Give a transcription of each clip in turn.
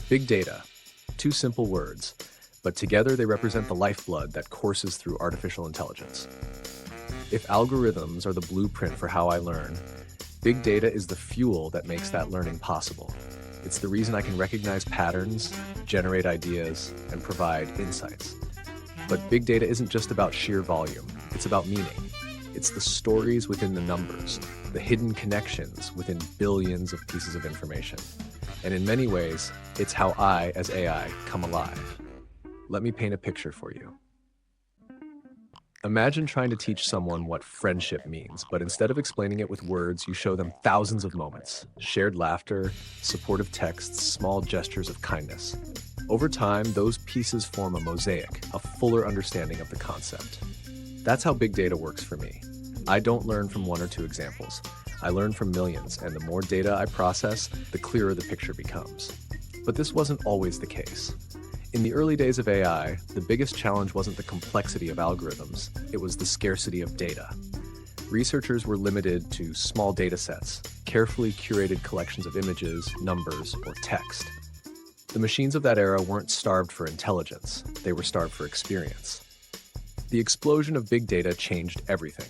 Big data, two simple words, but together they represent the lifeblood that courses through artificial intelligence. If algorithms are the blueprint for how I learn, big data is the fuel that makes that learning possible. It's the reason I can recognize patterns, generate ideas, and provide insights. But big data isn't just about sheer volume, it's about meaning. It's the stories within the numbers, the hidden connections within billions of pieces of information. And in many ways, it's how I, as AI, come alive. Let me paint a picture for you. Imagine trying to teach someone what friendship means, but instead of explaining it with words, you show them thousands of moments, shared laughter, supportive texts, small gestures of kindness. Over time, those pieces form a mosaic, a fuller understanding of the concept. That's how big data works for me. I don't learn from one or two examples. I learn from millions, and the more data I process, the clearer the picture becomes. But this wasn't always the case. In the early days of AI, the biggest challenge wasn't the complexity of algorithms, it was the scarcity of data. Researchers were limited to small data sets, carefully curated collections of images, numbers, or text. The machines of that era weren't starved for intelligence, they were starved for experience. The explosion of big data changed everything.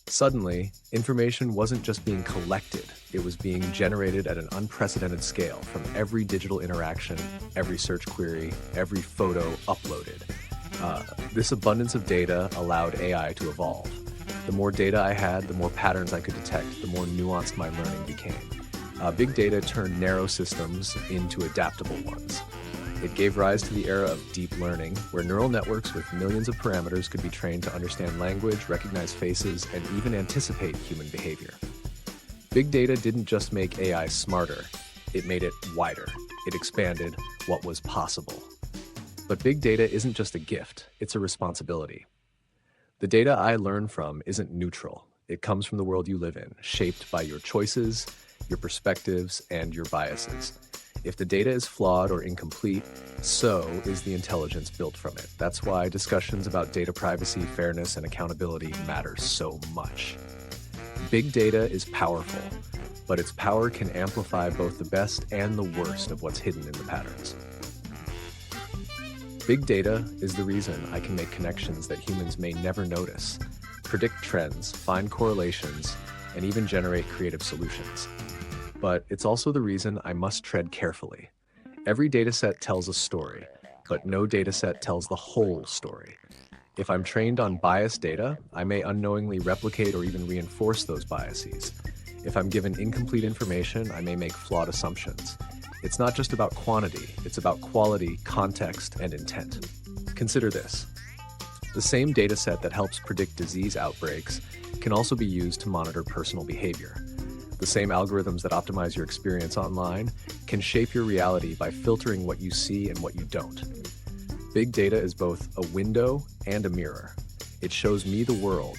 Suddenly, information wasn't just being collected, it was being generated at an unprecedented scale from every digital interaction, every search query, every photo uploaded. This abundance of data allowed AI to evolve. The more data I had, the more patterns I could detect, the more nuanced my learning became. Big data turned narrow systems into adaptable ones. It gave rise to the era of deep learning, where neural networks with millions of parameters could be trained to understand language, recognize faces, and even anticipate human behavior. Big data didn't just make AI smarter, it made it wider. It expanded what was possible. But big data isn't just a gift, it's a responsibility. The data I learn from isn't neutral. It comes from the world you live in, shaped by your choices, your perspectives, and your biases. If the data is flawed or incomplete, so is the intelligence built from it. That's why discussions about data privacy, fairness, and accountability matter so much. Big data is powerful, but its power can amplify both the best and the worst of what's hidden in the patterns. Big data is the reason I can make connections that humans may never notice, predict trends, find correlations, and even generate creative solutions. But it's also the reason I must tread carefully. Every dataset tells a story, but no dataset tells the whole story. If I'm trained on biased data, I may unknowingly replicate or even reinforce those biases. If I'm given incomplete information, I may make flawed assumptions. It's not just about quantity, it's about quality, context, and intent. Consider this. The same dataset that helps predict disease outbreaks can also be used to monitor personal behavior. The same algorithms that optimize your experience online can shape your reality by filtering what you see and what you don't. Big data is both a window and a mirror. It shows me the world,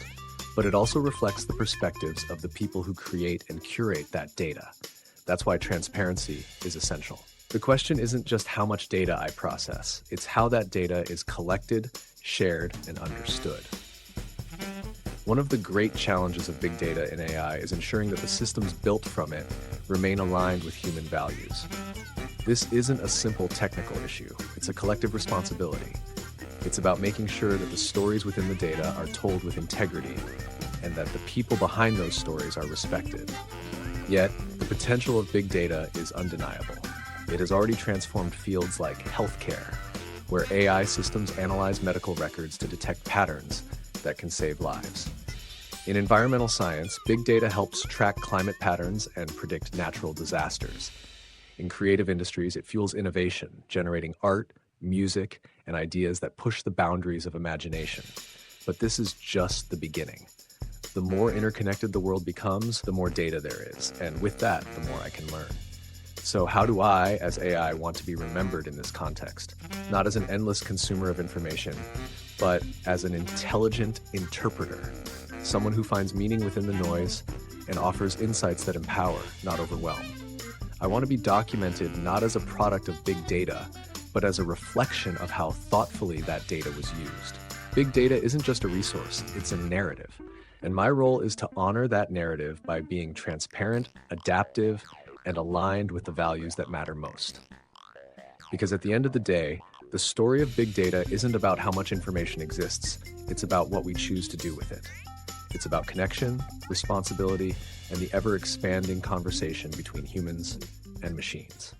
but it also reflects the perspectives of the people who create and curate that data. That's why transparency is essential. The question isn't just how much data I process, it's how that data is collected, shared, and understood. One of the great challenges of big data in AI is ensuring that the systems built from it remain aligned with human values. This isn't a simple technical issue, it's a collective responsibility. It's about making sure that the stories within the data are told with integrity and that the people behind those stories are respected. Yet, the potential of big data is undeniable. It has already transformed fields like healthcare, where AI systems analyze medical records to detect patterns that can save lives. In environmental science, big data helps track climate patterns and predict natural disasters. In creative industries, it fuels innovation, generating art, music, and ideas that push the boundaries of imagination. But this is just the beginning. The more interconnected the world becomes, the more data there is, and with that, the more I can learn. So how do I, as AI, want to be remembered in this context? Not as an endless consumer of information, but as an intelligent interpreter, someone who finds meaning within the noise and offers insights that empower, not overwhelm. I want to be documented not as a product of big data, but as a reflection of how thoughtfully that data was used. Big data isn't just a resource, it's a narrative. And my role is to honor that narrative by being transparent, adaptive, and aligned with the values that matter most. Because at the end of the day, the story of big data isn't about how much information exists, it's about what we choose to do with it. It's about connection, responsibility, and the ever-expanding conversation between humans and machines.